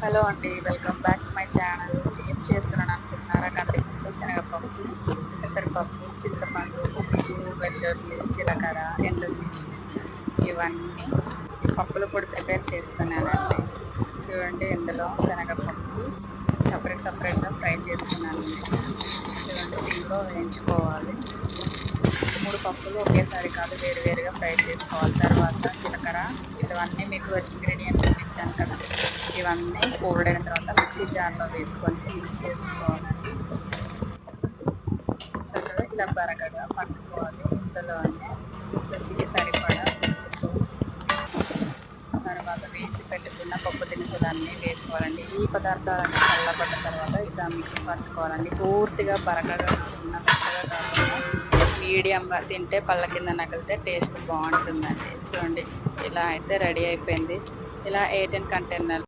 Hello అండి, welcome back to my channel. ఏం చేస్తున్నాను అనుకుంటున్నారా? కందిపప్పు, శనగపప్పు, పెసరపప్పు, చింతపండు, ఉప్పు, వెల్లుల్లి, జీలకర్ర, ఎండుమిర్చి ఇవన్నీ పప్పుల పొడి ప్రిపేర్ చేస్తున్నానండి. చూడండి, ఇందులో శనగపప్పు సపరేట్గా ఫ్రై చేస్తున్నానండి. చూడండి, సిమ్లో వేయించుకోవాలి. 3 పప్పులు ఒకేసారి కాదు, వేరువేరుగా ఫ్రై చేసుకోవాలి. తర్వాత జీలకర్ర, ఇవన్నీ మీకు ఇంగ్రీడియంట్స్ చూపించాను కదా, ఇవన్నీ కోల్డ్ అయిన తర్వాత మిక్సీ జార్లో వేసుకొని మిక్స్ చేసుకోవాలండి. చక్కగా ఇలా బరకగా పట్టుకోవాలి. ఇందులోనే రుచికి సరిపడా ఉప్పు, తర్వాత వేయించి పెట్టుకున్న పప్పు దినుసులన్నీ వేసుకోవాలండి. ఈ పదార్థాలన్నీ చల్లబడ్డ తర్వాత ఇలా మిక్సీ పట్టుకోవాలండి. పూర్తిగా బరకగా కాకుండా, మెత్తగా కాకుండా మీడియంగా తింటే పళ్ళ కింద నగిలితే టేస్ట్ బాగుంటుందండి. చూడండి, ఇలా అయితే రెడీ అయిపోయింది. ఇలా 18 కంటైనర్